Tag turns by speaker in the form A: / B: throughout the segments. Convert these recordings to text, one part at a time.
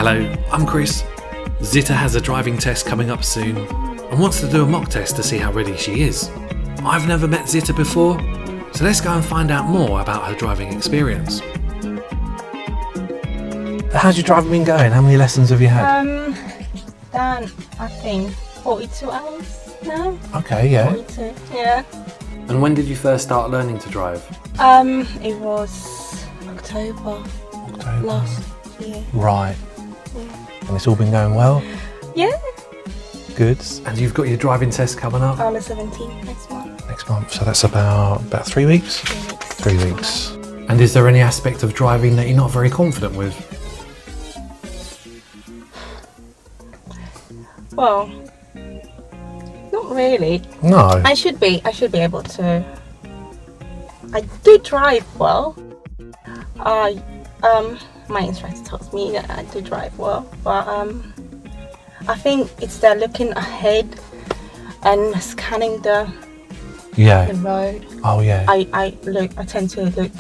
A: Hello, I'm Chris. Zyta has a driving test coming up soon and wants to do a mock test to see how ready she is. I've never met Zyta before, so let's go and find out more about her driving experience. How's your driving been going? How many lessons have you had?
B: Done, I think, 42 hours now.
A: Okay, yeah.
B: 42, yeah.
A: And when did you first start learning to drive?
B: It was October last year.
A: Right.
B: Yeah.
A: And it's all been going well?
B: Yeah.
A: Good. And you've got your driving test coming up?
B: On the 17th next month.
A: Next month, so that's about 3 weeks?
B: 3 weeks.
A: 3 weeks. And is there any aspect of driving that you're not very confident with?
B: Well, not really.
A: No.
B: I should be able to. I do drive well. My instructor tells me that I do drive well, but I think it's the looking ahead and scanning the road.
A: Oh yeah.
B: I tend to look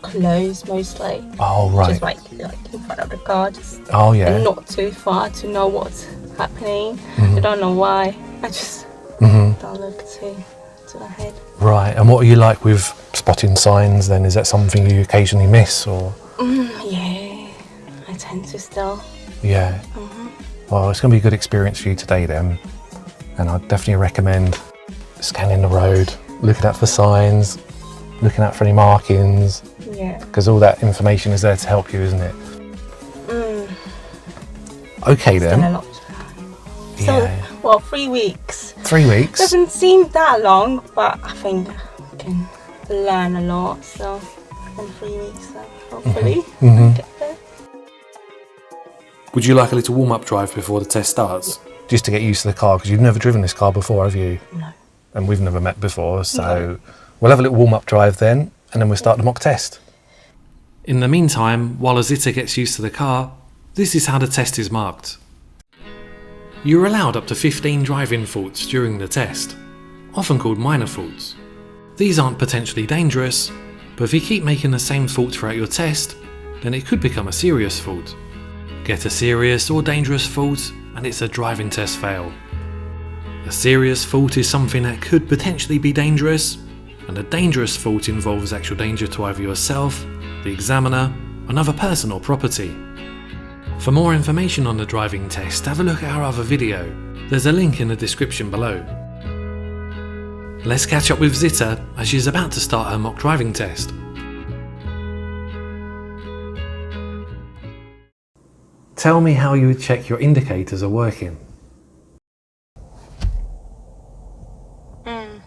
B: close mostly.
A: Oh right.
B: Just like in front of the car, and not too far to know what's happening. I don't know why. I just don't look too ahead.
A: Right. And what are you like with spotting signs then? Is that something you occasionally miss or?
B: Yeah, I tend to still.
A: Yeah. Well, it's going to be a good experience for you today then, and I'd definitely recommend scanning the road, looking out for signs, looking out for any markings.
B: Yeah.
A: Because all that information is there to help you, isn't it? Okay then.
B: Still a lot to learn. So, well, 3 weeks.
A: 3 weeks?
B: Doesn't seem that long, but I think I can learn a lot. So, in 3 weeks, so hopefully I'll get there.
A: Would you like a little warm-up drive before the test starts? Just to get used to the car, because you've never driven this car before, have you?
B: No.
A: And we've never met before, so we'll have a little warm-up drive then, and then we'll start the mock test. In the meantime, while Zyta gets used to the car, this is how the test is marked. You're allowed up to 15 driving faults during the test, often called minor faults. These aren't potentially dangerous, but if you keep making the same fault throughout your test, then it could become a serious fault. Get a serious or dangerous fault, and it's a driving test fail. A serious fault is something that could potentially be dangerous, and a dangerous fault involves actual danger to either yourself, the examiner, another person or property. For more information on the driving test, have a look at our other video. There's a link in the description below. Let's catch up with Zyta as she's about to start her mock driving test. Tell me how you would check your indicators are working.
B: Well,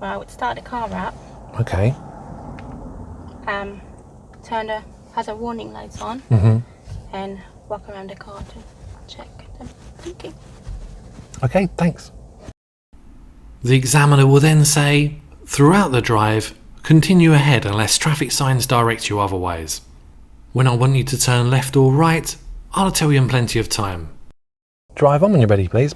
B: I would start the car up.
A: Okay.
B: Has a warning lights on. And walk around the car to check them. Thank you.
A: Okay, thanks. The examiner will then say, throughout the drive, continue ahead unless traffic signs direct you otherwise. When I want you to turn left or right, I'll tell you in plenty of time. Drive on when you're ready, please.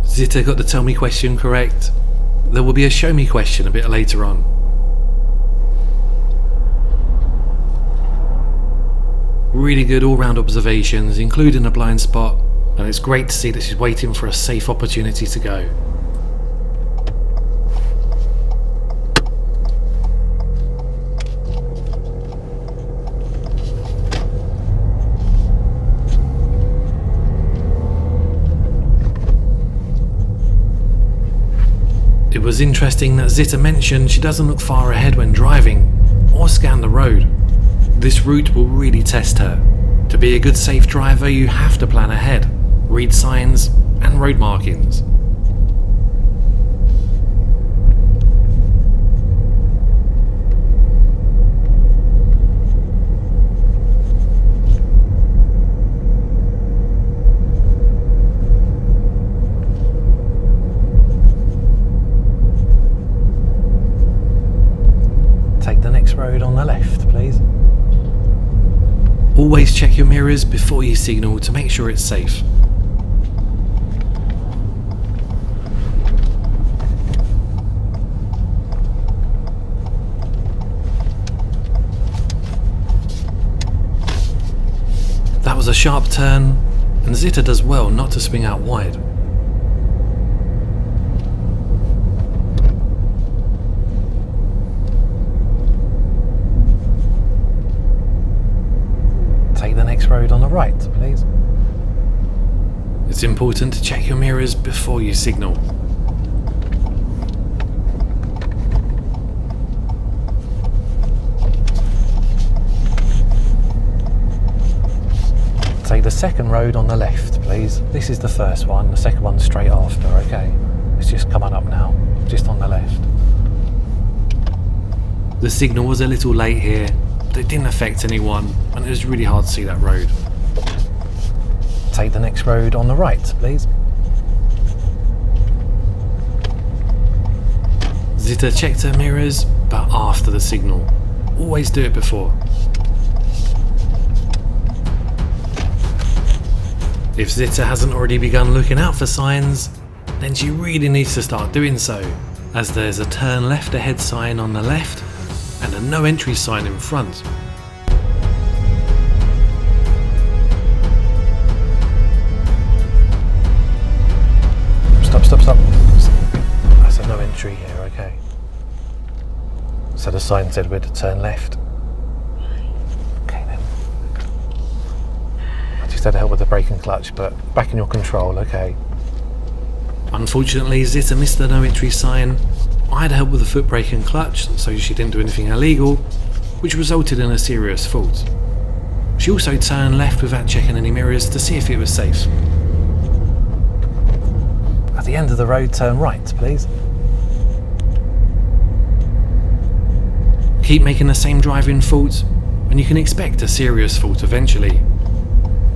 A: Zyta got the tell me question correct. There will be a show me question a bit later on. Really good all-round observations, including a blind spot, and it's great to see that she's waiting for a safe opportunity to go. It was interesting that Zyta mentioned she doesn't look far ahead when driving, or scan the road. This route will really test her. To be a good safe driver, you have to plan ahead, read signs and road markings. mirrors before you signal to make sure it's safe. That was a sharp turn, and Zyta does well not to swing out wide. Take the next road on the right, please. It's important to check your mirrors before you signal. Take the second road on the left, please. This is the first one, the second one's straight after, okay? It's just coming up now, just on the left. The signal was a little late here, but it didn't affect anyone, and it was really hard to see that road. Take the next road on the right, please. Zyta checked her mirrors, but after the signal. Always do it before. If Zyta hasn't already begun looking out for signs, then she really needs to start doing so, as there's a turn left ahead sign on the left and a no entry sign in front. Stop. That's a no entry here, okay. So the sign said we're to turn left. Okay then. I just had help with the brake and clutch, but back in your control, okay. Unfortunately, Zyta missed the no entry sign. I had help with the foot brake and clutch, so she didn't do anything illegal, which resulted in a serious fault. She also turned left without checking any mirrors to see if it was safe. At the end of the road, turn right, please. Keep making the same driving fault, and you can expect a serious fault eventually.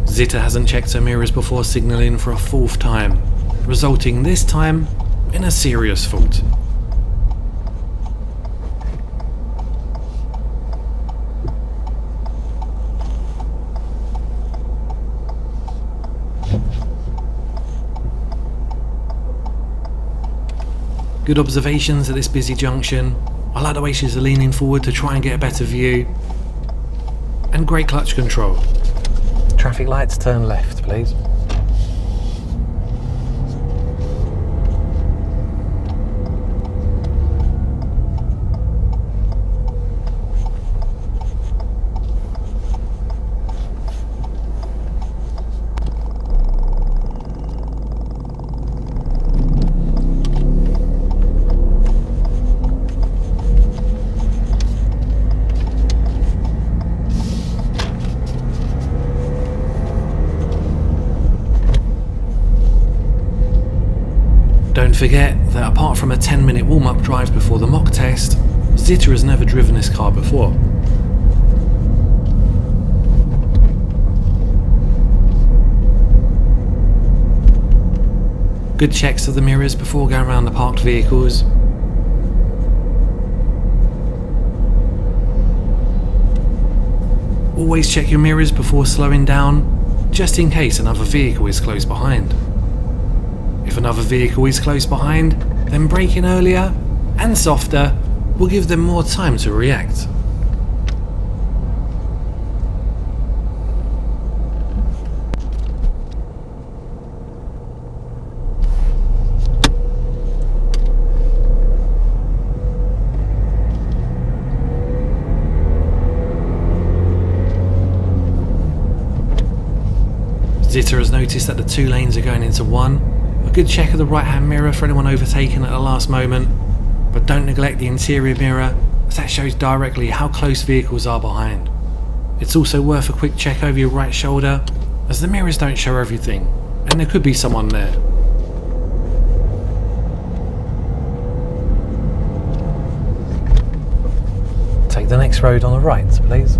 A: Zyta hasn't checked her mirrors before signalling for a fourth time, resulting this time in a serious fault. Good observations at this busy junction. I like the way she's leaning forward to try and get a better view. And great clutch control. Traffic lights, turn left, please. Don't forget that apart from a 10-minute warm-up drive before the mock test, Zyta has never driven this car before. Good checks of the mirrors before going around the parked vehicles. Always check your mirrors before slowing down, just in case another vehicle is close behind. If another vehicle is close behind, then braking earlier and softer will give them more time to react. Zyta has noticed that the two lanes are going into one. A good check of the right hand mirror for anyone overtaken at the last moment, but don't neglect the interior mirror, as that shows directly how close vehicles are behind. It's also worth a quick check over your right shoulder, as the mirrors don't show everything, and there could be someone there. Take the next road on the right, please.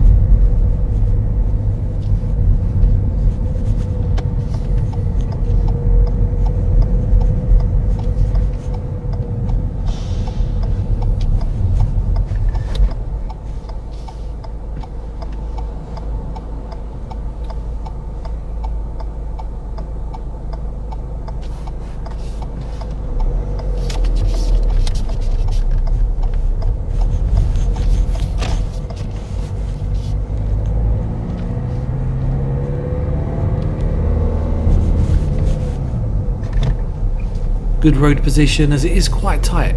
A: Good road position as it is quite tight.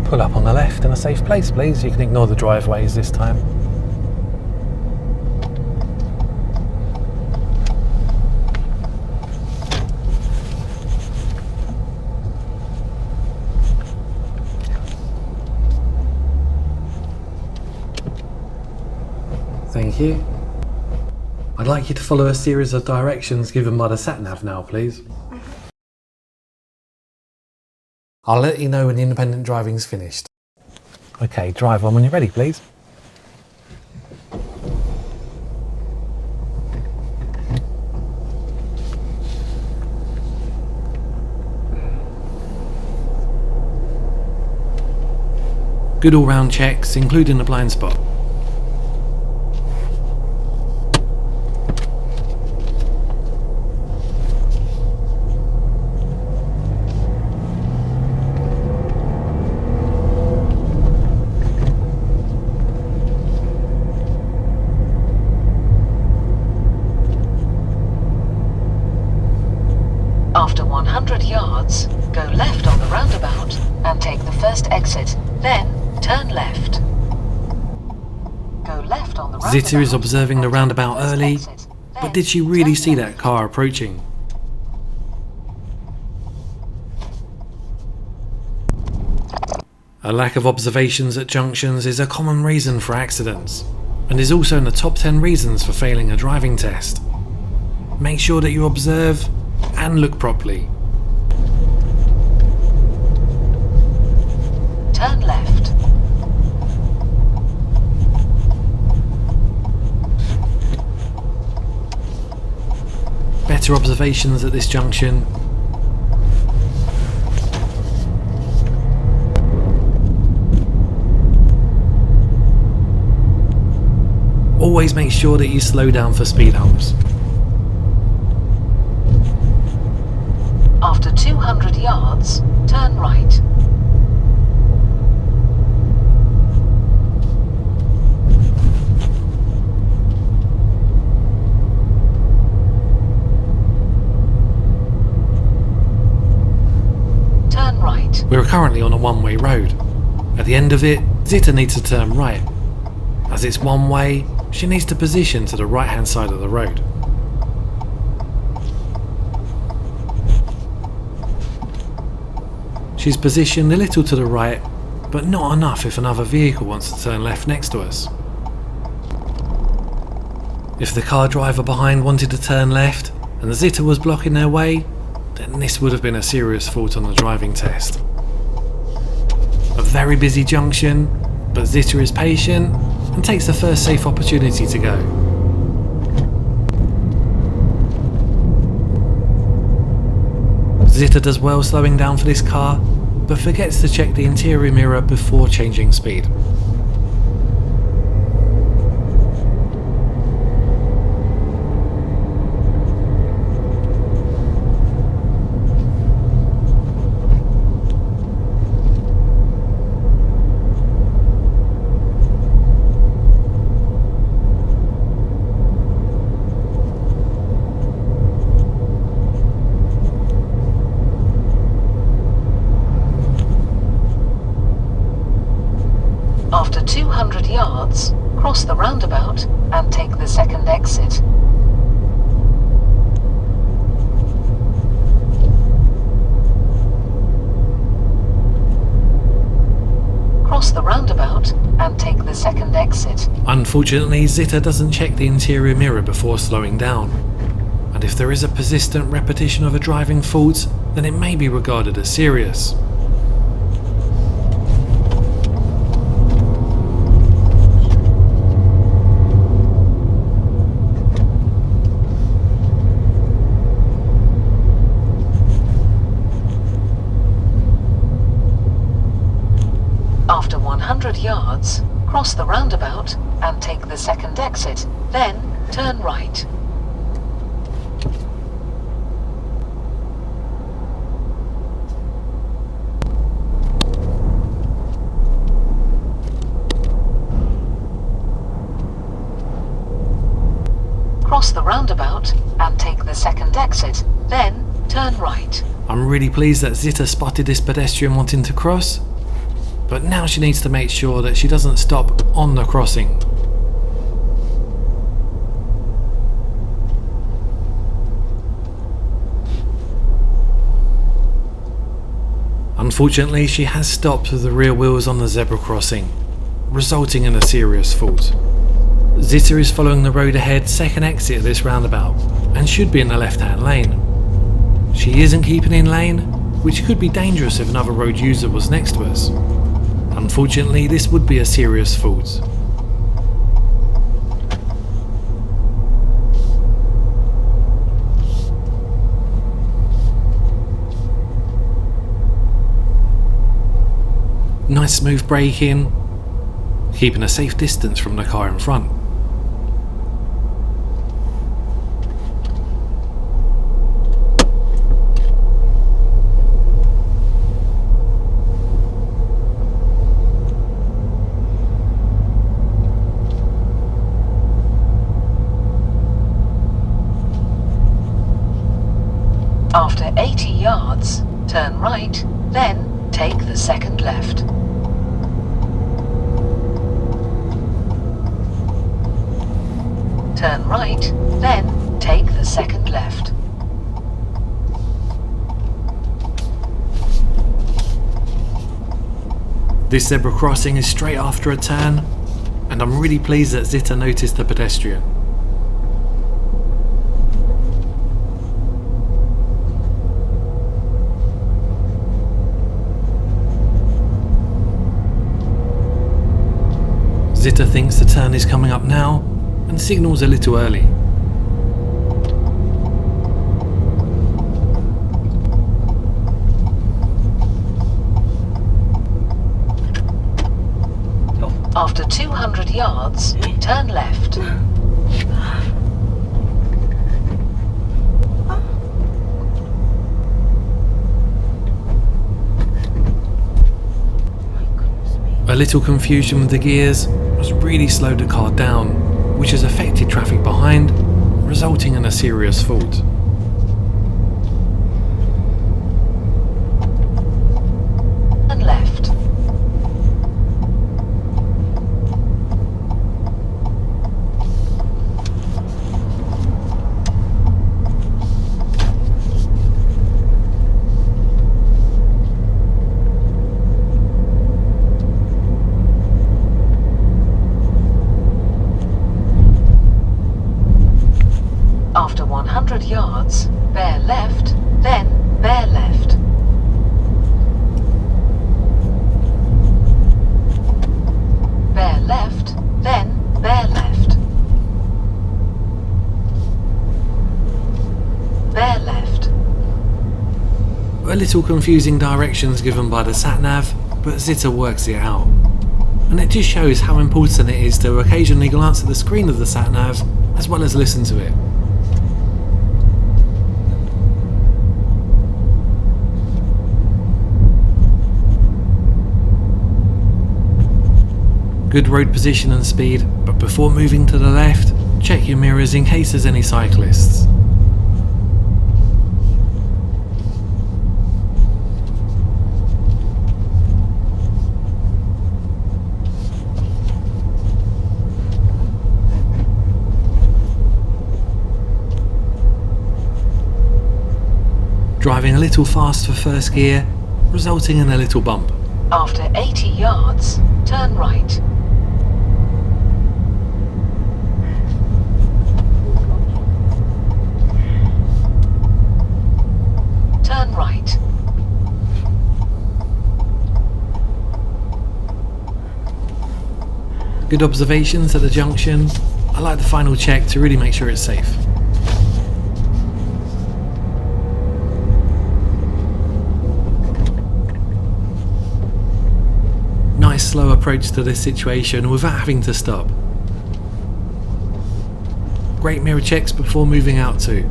A: Pull up on the left in a safe place, please. You can ignore the driveways this time. Thank you. I'd like you to follow a series of directions given by the sat-nav now, please. I'll let you know when the independent driving's finished. Okay, drive on when you're ready, please. Good all-round checks, including the blind spot.
C: After 100 yards, go left on the roundabout and take the first exit, then turn left. Go left on the roundabout.
A: Zyta is observing the roundabout early, but did she really see that car approaching? A lack of observations at junctions is a common reason for accidents, and is also in the top 10 reasons for failing a driving test. Make sure that you observe and look properly.
C: Turn left.
A: Better observations at this junction. Always make sure that you slow down for speed humps.
C: After 200 yards, turn right. Turn right.
A: We're currently on a one-way road. At the end of it, Zyta needs to turn right. As it's one way, she needs to position to the right-hand side of the road. She's positioned a little to the right, but not enough if another vehicle wants to turn left next to us. If the car driver behind wanted to turn left and the Zyta was blocking their way, then this would have been a serious fault on the driving test. A very busy junction, but Zyta is patient and takes the first safe opportunity to go. Zyta does well slowing down for this car, but forgets to check the interior mirror before changing speed.
C: After 200 yards, cross the roundabout and take the second exit. Cross the roundabout and take the second exit.
A: Unfortunately, Zyta doesn't check the interior mirror before slowing down, and if there is a persistent repetition of a driving fault, then it may be regarded as serious.
C: After 100 yards, cross the roundabout and take the second exit, then turn right. cross the roundabout and take the second exit, then turn right.
A: I'm really pleased that Zyta spotted this pedestrian wanting to cross, but now she needs to make sure that she doesn't stop on the crossing. Unfortunately, she has stopped with the rear wheels on the zebra crossing, resulting in a serious fault. Zyta is following the road ahead second exit of this roundabout and should be in the left-hand lane. She isn't keeping in lane, which could be dangerous if another road user was next to us. Unfortunately, this would be a serious fault. Nice smooth braking, keeping a safe distance from the car in front.
C: After 80 yards, turn right, then take the second left. Turn right, then take the second left.
A: This zebra crossing is straight after a turn, and I'm really pleased that Zyta noticed the pedestrian. Zyta thinks the turn is coming up now and signals a little early.
C: After 200 yards, turn left.
A: A little confusion with the gears has really slowed the car down, which has affected traffic behind, resulting in a serious fault.
C: And left. After 100 yards, bear left, then bear left. Bear left, then bear left. Bear left.
A: A little confusing directions given by the sat-nav, but Zyta works it out. And it just shows how important it is to occasionally glance at the screen of the sat-nav, as well as listen to it. Good road position and speed, but before moving to the left, check your mirrors in case there's any cyclists. Driving a little fast for first gear, resulting in a little bump.
C: After 80 yards, turn right. Turn right.
A: Good observations at the junction. I like the final check to really make sure it's safe. Nice slow approach to this situation without having to stop. Great mirror checks before moving out too.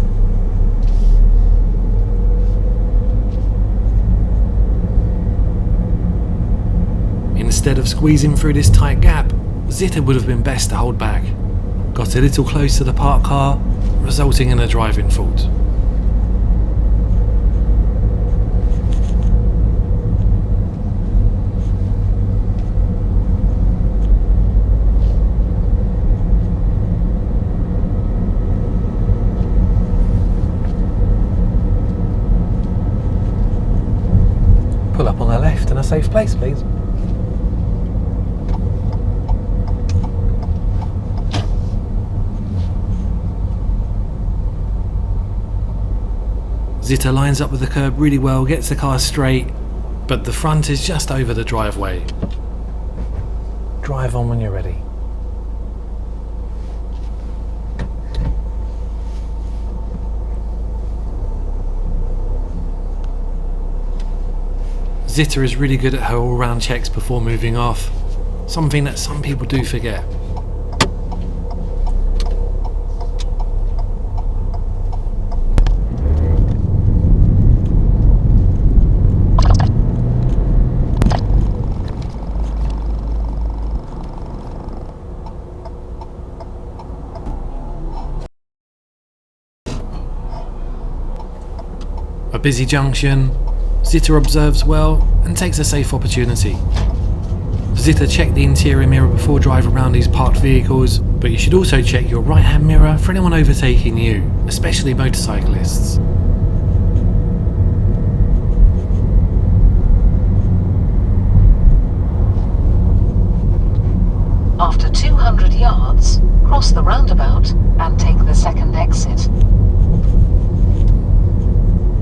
A: Instead of squeezing through this tight gap, Zyta would have been best to hold back. Got a little close to the parked car resulting in a driving fault. Pull up on the left in a safe place, please. Zyta lines up with the curb really well, gets the car straight, but the front is just over the driveway. Drive on when you're ready. Zyta is really good at her all-round checks before moving off, something that some people do forget. A busy junction, Zyta observes well and takes a safe opportunity. Zyta checked the interior mirror before driving around these parked vehicles, but you should also check your right hand mirror for anyone overtaking you, especially motorcyclists.
C: After 200 yards, cross the roundabout and take the second exit.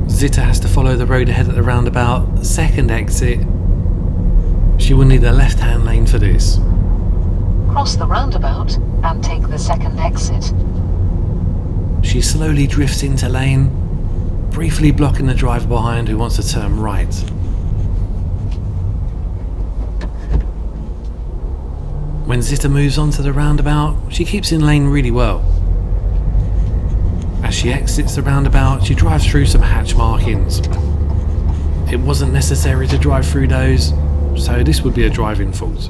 A: Zyta has to follow the road ahead at the roundabout, second exit. She will need a left-hand lane for this.
C: Cross the roundabout and take the second exit.
A: She slowly drifts into lane, briefly blocking the driver behind who wants to turn right. When Zyta moves onto the roundabout, she keeps in lane really well. As she exits the roundabout, she drives through some hatch markings. It wasn't necessary to drive through those, so this would be a driving fault.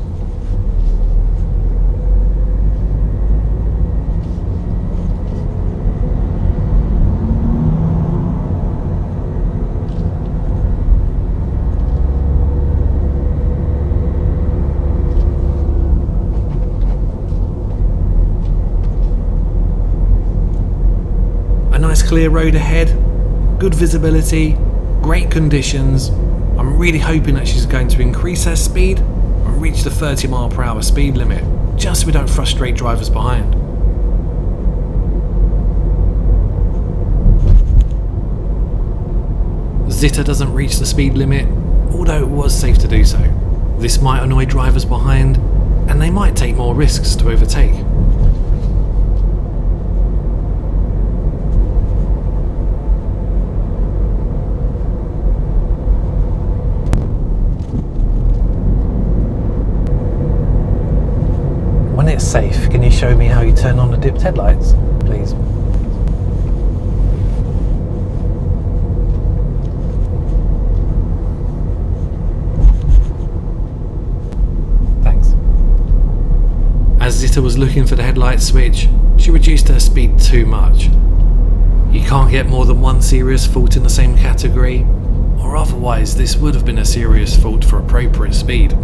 A: A nice clear road ahead, good visibility, great conditions. I'm really hoping that she's going to increase her speed and reach the 30 mph speed limit, just so we don't frustrate drivers behind. Zyta doesn't reach the speed limit, although it was safe to do so. This might annoy drivers behind, and they might take more risks to overtake. When it's safe, can you show me how you turn on the dipped headlights, please? Thanks. As Zyta was looking for the headlight switch, she reduced her speed too much. You can't get more than one serious fault in the same category, or otherwise this would have been a serious fault for appropriate speed.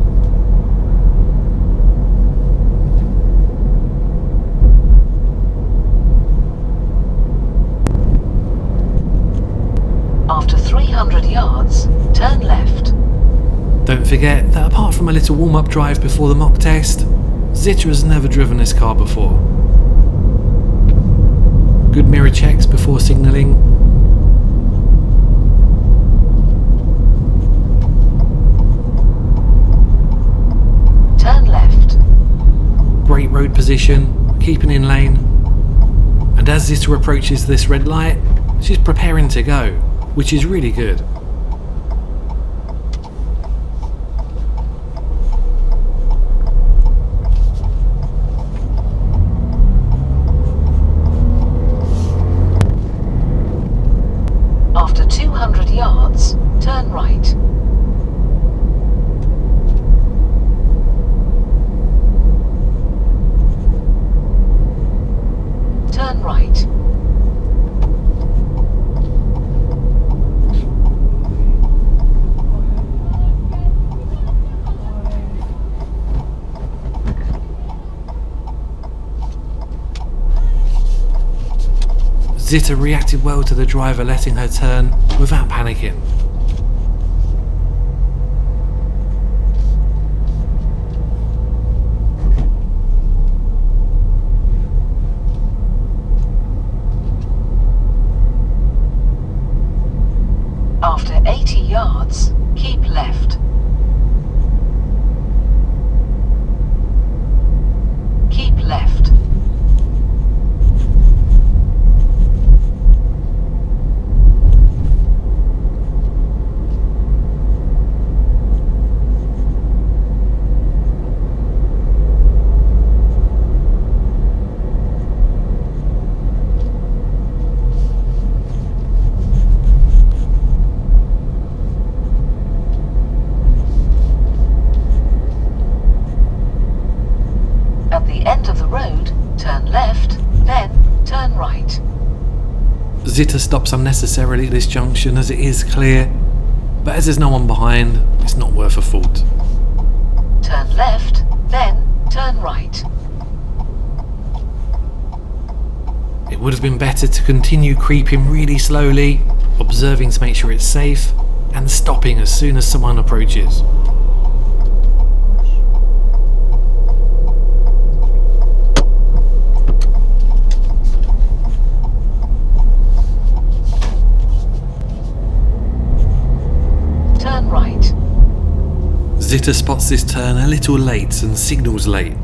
C: After 300 yards, turn left.
A: Don't forget that apart from a little warm-up drive before the mock test, Zyta has never driven this car before. Good mirror checks before signalling.
C: Turn left.
A: Great road position, keeping in lane. And as Zyta approaches this red light, she's preparing to go, which is really good.
C: After 200 yards, turn right. Turn right.
A: Zyta reacted well to the driver letting her turn without panicking.
C: After 80 yards, keep left. Keep left. At the end of the road, turn left, then turn right.
A: Zyta stops unnecessarily at this junction as it is clear, but as there's no one behind, it's not worth a fault.
C: Turn left, then turn right.
A: It would have been better to continue creeping really slowly, observing to make sure it's safe, and stopping as soon as someone approaches.
C: Turn right.
A: Zyta spots this turn a little late and signals late.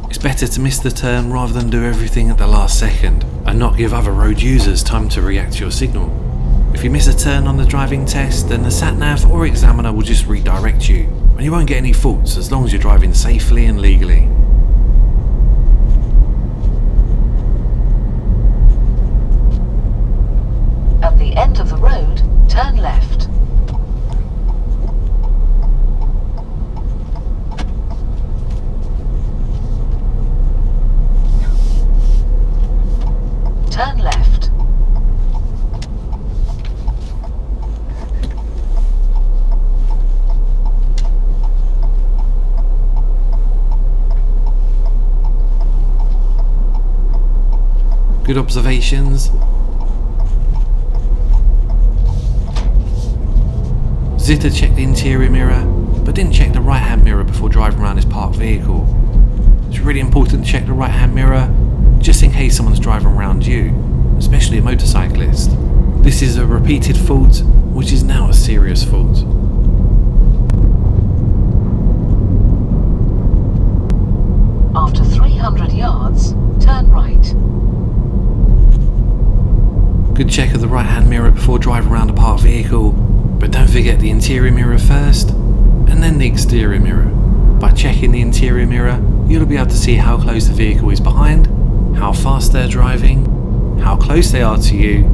A: It's better to miss the turn rather than do everything at the last second and not give other road users time to react to your signal. If you miss a turn on the driving test, then the sat-nav or examiner will just redirect you, and you won't get any faults as long as you're driving safely and legally.
C: At the end of the road, turn left. Turn left.
A: Good observations. Zyta checked the interior mirror, but didn't check the right-hand mirror before driving around his parked vehicle. It's really important to check the right-hand mirror, just in case someone's driving around you, especially a motorcyclist. This is a repeated fault, which is now a serious fault.
C: After 300 yards, turn right.
A: Good check of the right-hand mirror before driving around a parked vehicle, but don't forget the interior mirror first, and then the exterior mirror. By checking the interior mirror, you'll be able to see how close the vehicle is behind, how fast they're driving, how close they are to you,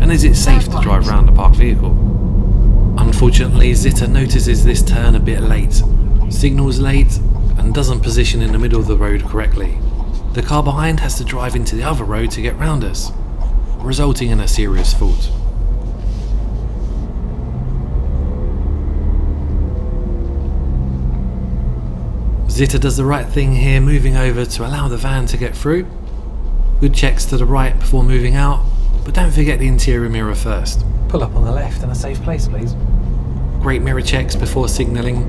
A: and is it safe to drive around a parked vehicle. Unfortunately, Zyta notices this turn a bit late, signals late, and doesn't position in the middle of the road correctly. The car behind has to drive into the other road to get round us, resulting in a serious fault. Zyta does the right thing here, moving over to allow the van to get through. Good checks to the right before moving out, but don't forget the interior mirror first. Pull up on the left in a safe place, please. Great mirror checks before signalling.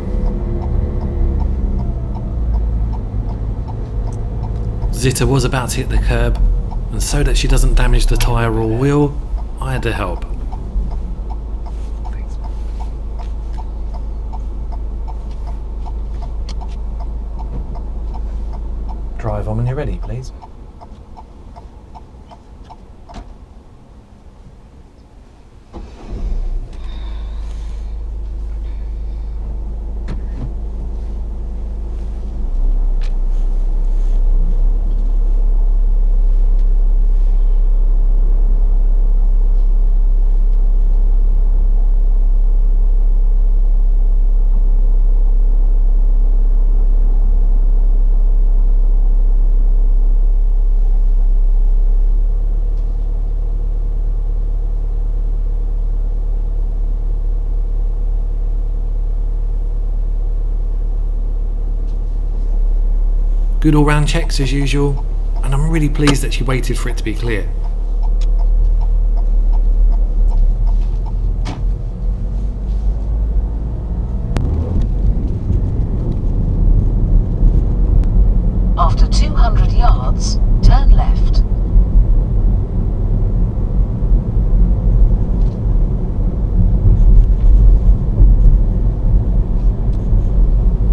A: Zyta was about to hit the curb, and so that she doesn't damage the tyre or wheel, I had to help. Drive on when you're ready, please. Good all-round checks as usual, and I'm really pleased that she waited for it to be clear.
C: After 200 yards, turn left.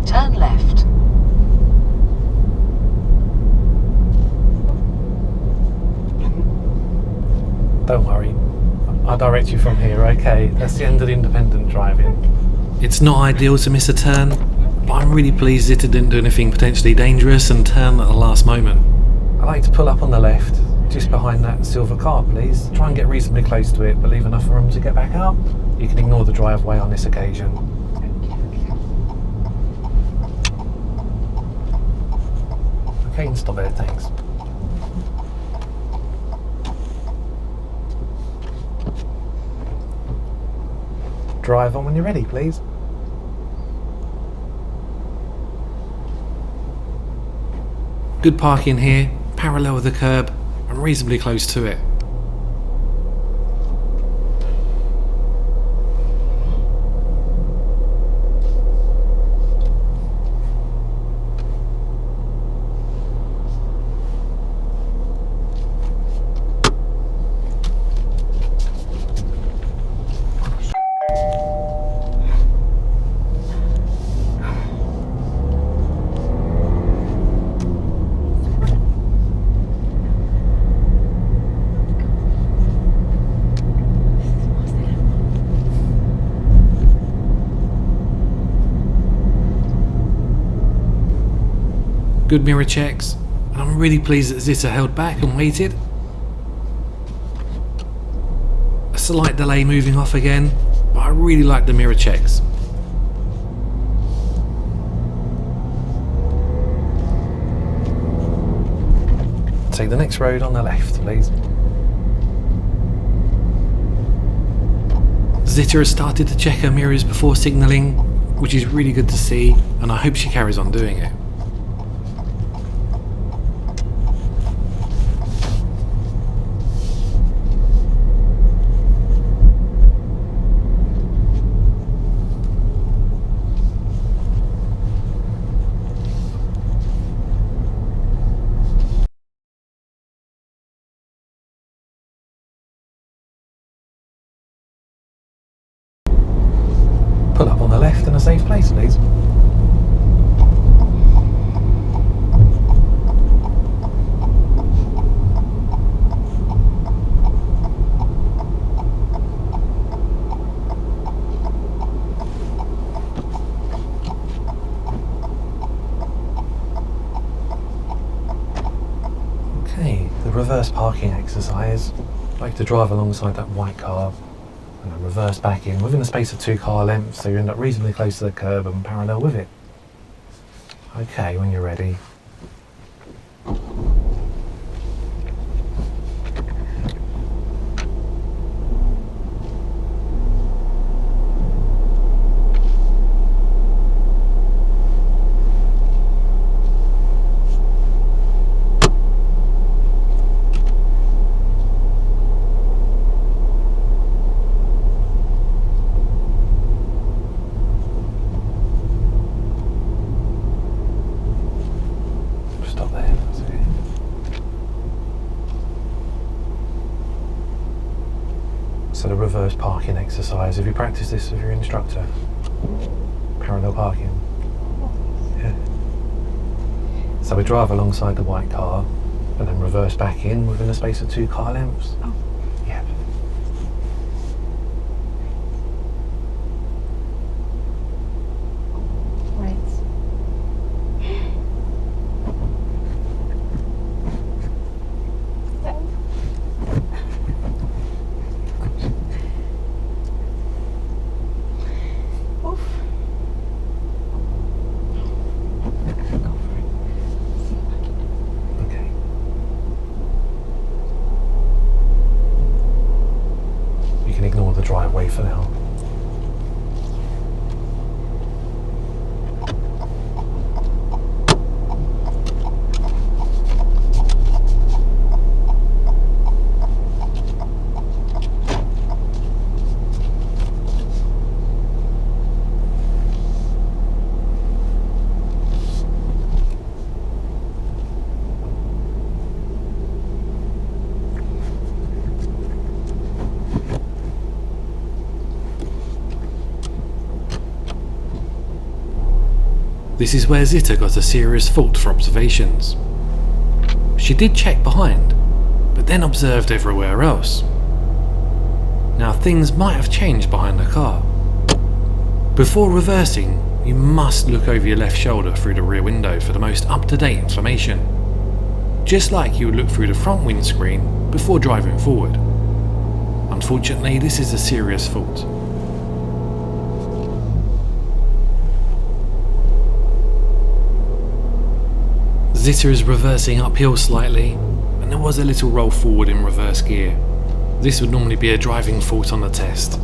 C: Turn left.
A: Don't worry, I'll direct you from here, okay? That's the end of the independent driving. It's not ideal to miss a turn, but I'm really pleased Zyta didn't do anything potentially dangerous and turn at the last moment. I'd like to pull up on the left, just behind that silver car, please. Try and get reasonably close to it, but leave enough room to get back up. You can ignore the driveway on this occasion. Okay, you can stop there, thanks. Drive on when you're ready, please. Good parking here, parallel with the curb, and reasonably close to it. Good mirror checks, and I'm really pleased that Zyta held back and waited. A slight delay moving off again, but I really like the mirror checks. Take the next road on the left, please. Zyta has started to check her mirrors before signalling, which is really good to see, and I hope she carries on doing it. Pull up on the left in a safe place, please. Okay, the reverse parking exercise. I'd like to drive alongside that white car and then reverse back in within a space of 2 car lengths, so you end up reasonably close to the curb and parallel with it. Okay, when you're ready. Stop there, that's okay. So the reverse parking exercise, have you practiced this with your instructor? Parallel parking? Yeah. So we drive alongside the white car and then reverse back in within a space of 2 car lengths.
B: Oh.
A: Yep.
B: Right. Oof. Go for it. See if I can do it.
A: Okay. This is where Zyta got a serious fault for observations. She did check behind, but then observed everywhere else. Now things might have changed behind the car. Before reversing, you must look over your left shoulder through the rear window for the most up-to-date information, just like you would look through the front windscreen before driving forward. Unfortunately, this is a serious fault. Zyta is reversing uphill slightly, and there was a little roll forward in reverse gear. This would normally be a driving fault on the test.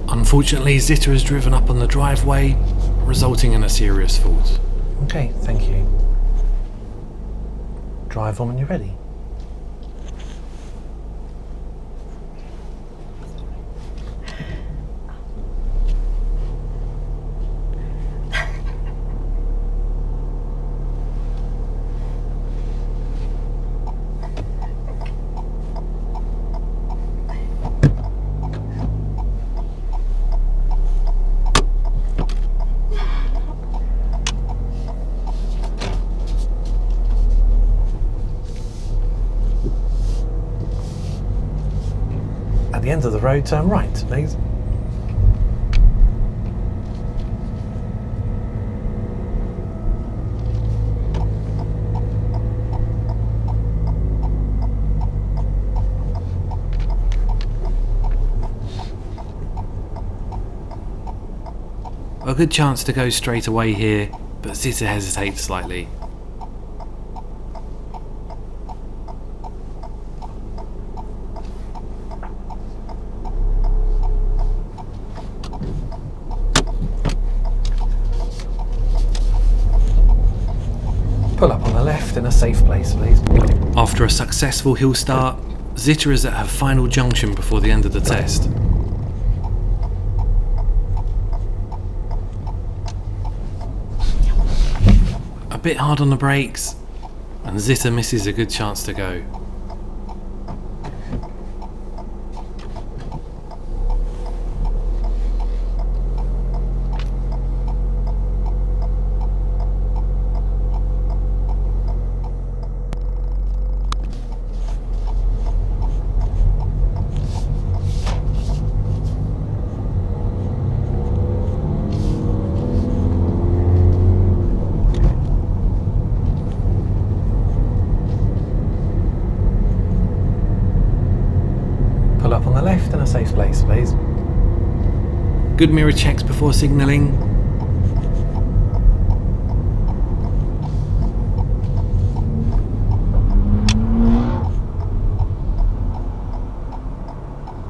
A: Unfortunately, Zyta has driven up on the driveway, resulting in a serious fault. Okay, thank you. Drive on when you're ready. At the end of the road, turn right, please. A good chance to go straight away here, but Zyta hesitates slightly. Pull up on the left in a safe place, please. After a successful hill start, Zyta is at her final junction before the end of the test. A bit hard on the brakes, and Zyta misses a good chance to go. Pull up on the left in a safe place, please. Good mirror checks before signalling.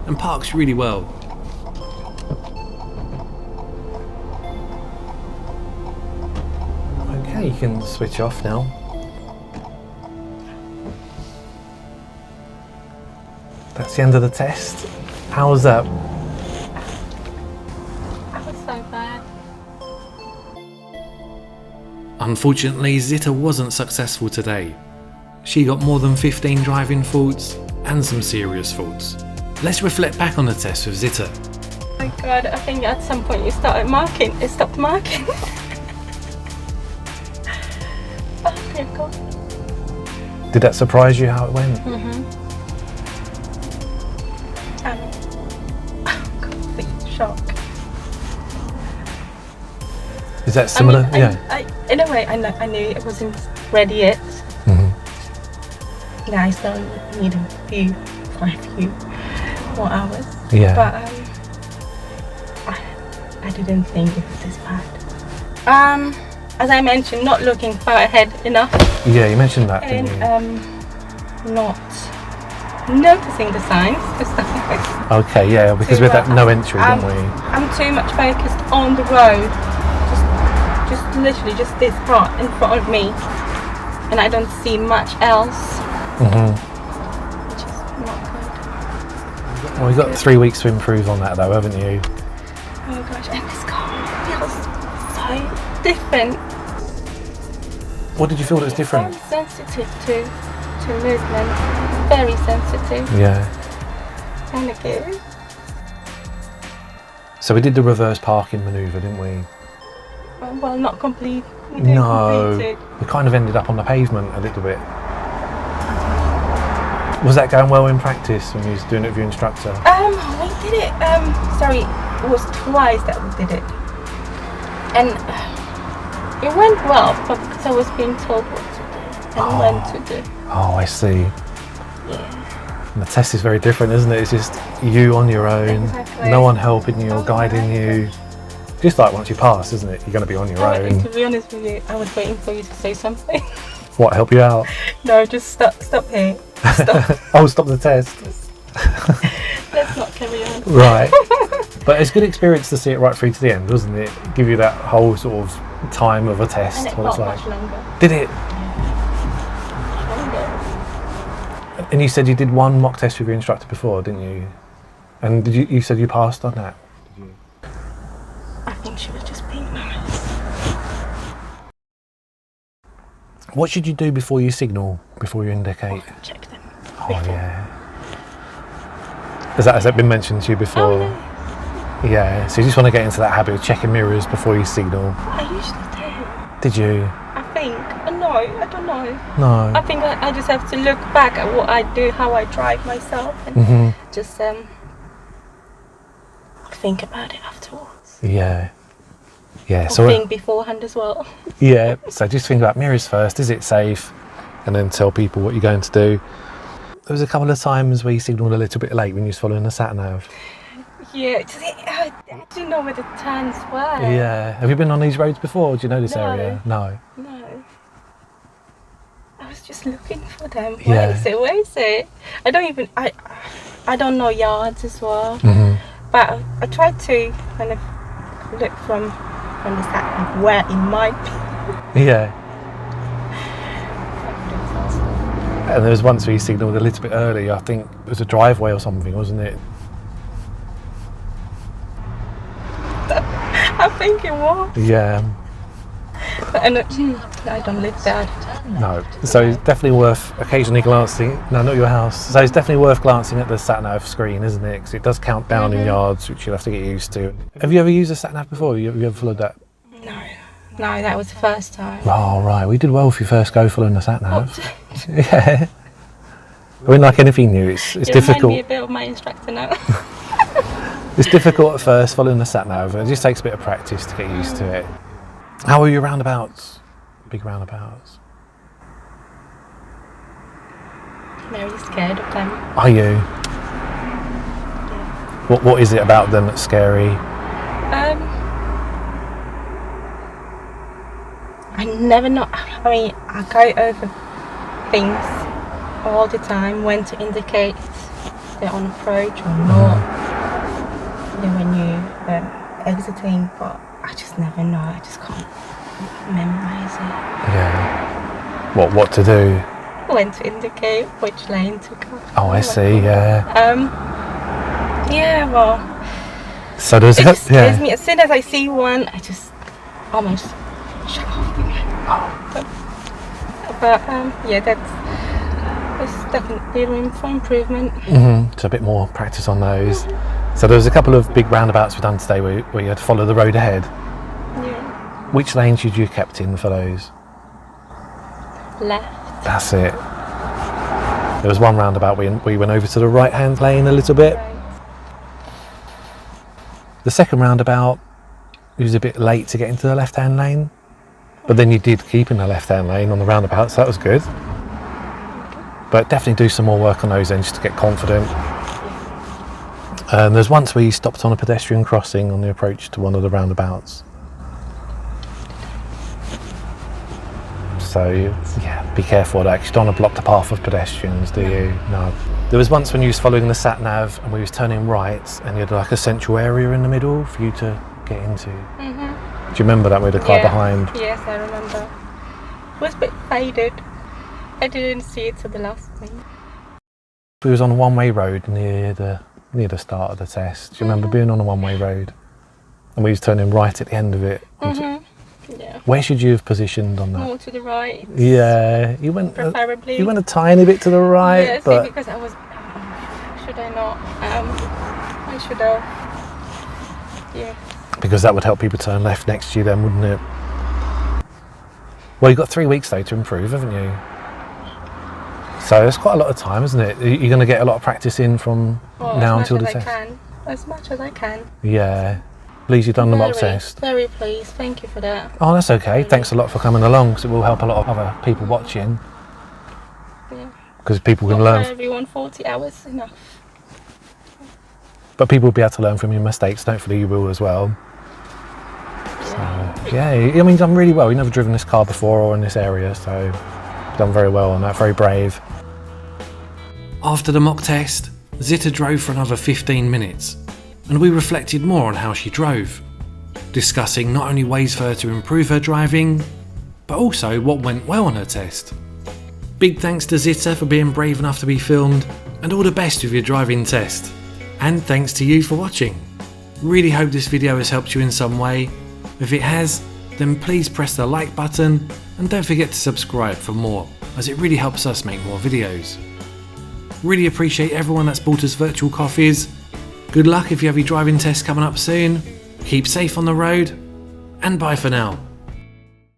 A: And parks really well. Okay, you can switch off now. That's the end of the test. How was that?
B: That was so bad.
A: Unfortunately, Zyta wasn't successful today. She got more than 15 driving faults and some serious faults. Let's reflect back on the test with Zyta.
B: Oh my god, I think at some point you stopped marking. Oh my god.
A: Did that surprise you how it went?
B: Complete shock.
A: Is that similar?
B: I mean, I, in a way, I knew it wasn't ready yet. Yeah, I still need quite a few more hours.
A: Yeah.
B: But I didn't think it was this bad. As I mentioned, not looking far ahead enough.
A: Yeah, you mentioned that,
B: And
A: didn't you?
B: not noticing the signs.
A: Okay, yeah, because we had that no entry, didn't we?
B: I'm too much focused on the road. Just literally just this part in front of me. And I don't see much else. Which is not good.
A: Well, you've got 3 weeks to improve on that though, haven't you?
B: Oh gosh, and this car feels so different.
A: What did you feel that was different?
B: Very sensitive to movement. Very sensitive.
A: Yeah.
B: Kind of good.
A: So we did the reverse parking manoeuvre, didn't we?
B: Well, not complete. We didn't complete it.
A: We kind of ended up on the pavement a little bit. Was that going well in practice when you was doing it with your instructor?
B: We did it. It was twice that we did it, and it went well, but because I was being told what to do and when to do.
A: Oh, I see.
B: Yeah.
A: And the test is very different, isn't it? It's just you on your own,
B: Exactly.
A: no one helping you or guiding you. Just like once you pass, isn't it? You're going to be on your own.
B: To be honest with you, I was waiting for you to say something.
A: What, help you out?
B: No, just stop here. Stop.
A: Oh, stop the test.
B: Let's not carry on.
A: Right. But it's a good experience to see it right through to the end, wasn't it? Give you that whole sort of time of a test.
B: And it
A: what it's
B: felt
A: like.
B: much longer.
A: Did it?
B: Longer.
A: And you said you did one mock test with your instructor before, didn't you? And did you said you passed on that?
B: I think she was just being nice.
A: What should you do before you signal, before you indicate?
B: Check them.
A: Oh,
B: before.
A: yeah. Has that been mentioned to you before?
B: Oh, no.
A: Yeah, so you just want to get into that habit of checking mirrors before you signal.
B: I usually do.
A: Did you?
B: I think. No, I don't know.
A: No.
B: I think I just have to look back at what I do, how I drive myself, and just think about it afterwards.
A: Yeah. Yeah.
B: Or
A: So
B: think beforehand as well.
A: yeah. So just think about mirrors first. Is it safe? And then tell people what you're going to do. There was a couple of times where you signalled a little bit late when you was following the sat nav.
B: Yeah, I didn't know where the turns were.
A: Yeah. Have you been on these roads before? Do you know this
B: No.
A: area? No.
B: No. I was just looking for them.
A: Yeah.
B: Where is it? I don't know yards as well.
A: Mhm.
B: But I tried to kind of look from the sat nav where it might be.
A: Yeah. And there was once where you signalled a little bit early. I think it was a driveway or something, wasn't it?
B: I think it was.
A: Yeah.
B: And I don't live there.
A: No. So it's definitely worth occasionally glancing. No, not your house. So it's definitely worth glancing at the sat nav screen, isn't it? Because it does count down in yards, which you'll have to get used to. Have you ever used a sat nav before? Have you ever followed that?
B: No, that was the first time.
A: Oh, right. We did well if you first go following the sat nav. Yeah. I mean, like anything new, it's
B: You
A: difficult.
B: remind me a bit of my instructor now.
A: It's difficult at first following the sat nav. It just takes a bit of practice to get used to it. How are your roundabouts? Big roundabouts.
B: Very scared of them.
A: Are you? What is it about them that's scary?
B: I never know. I mean, I go over things all the time, when to indicate they're on approach or not. You know, when you're exiting, but I just never know. I just can't memorize it.
A: Yeah. What to do?
B: When to indicate, which lane to go.
A: Oh, I see. Yeah.
B: Yeah, well,
A: So there's
B: it just scares me. As soon as I see one, I just almost shut off. But yeah, there's definitely room for improvement.
A: So a bit more practice on those. So there was a couple of big roundabouts we've done today where you had to follow the road ahead.
B: Yeah.
A: Which lanes should you have kept in for those?
B: Left.
A: That's it. There was one roundabout where we went over to the right-hand lane a little bit.
B: Right.
A: The second roundabout, you was a bit late to get into the left-hand lane. But then you did keep in the left-hand lane on the roundabout, so that was good. But definitely do some more work on those ends just to get confident. There's once where you stopped on a pedestrian crossing on the approach to one of the roundabouts. So yeah, be careful of that, 'cause you don't want to block the path of pedestrians, do you? No. There was once when you was following the sat nav and we was turning right and you had like a central area in the middle for you to get into. Do you remember that with the car behind?
B: Yes, I remember. It was a bit faded. I didn't see it till the last thing.
A: We was on a one-way road near the near the start of the test. Do you remember being on a one-way road? And we was turning right at the end of it.
B: Yeah.
A: Where should you have positioned on that?
B: More to the right.
A: Yeah, you went
B: Preferably.
A: you went a tiny bit to the right,
B: Yeah,
A: but
B: because I was. Should I not? I should have. Yeah.
A: because that would help people turn left next to you then, wouldn't it? Well, you've got 3 weeks though to improve, haven't you? So it's quite a lot of time, isn't it? You're going to get a lot of practice in from now until the test.
B: As much as I can.
A: Yeah. Pleased you've done the mock test.
B: Very pleased. Thank you for that.
A: Oh, that's okay. Really. Thanks a lot for coming along, because it will help a lot of other people watching.
B: Yeah.
A: Because people can
B: Not
A: learn.
B: for everyone, 40 hours enough.
A: But people will be able to learn from your mistakes. Hopefully you will as well. So, yeah, I mean, you've done really well. You've never driven this car before or in this area, so you've done very well on that. Very brave. After the mock test, Zyta drove for another 15 minutes, and we reflected more on how she drove, discussing not only ways for her to improve her driving, but also what went well on her test. Big thanks to Zyta for being brave enough to be filmed, and all the best with your driving test. And thanks to you for watching. Really hope this video has helped you in some way. If it has, then please press the like button and don't forget to subscribe for more, as it really helps us make more videos. Really appreciate everyone that's bought us virtual coffees. Good luck if you have your driving test coming up soon. Keep safe on the road, and bye for now.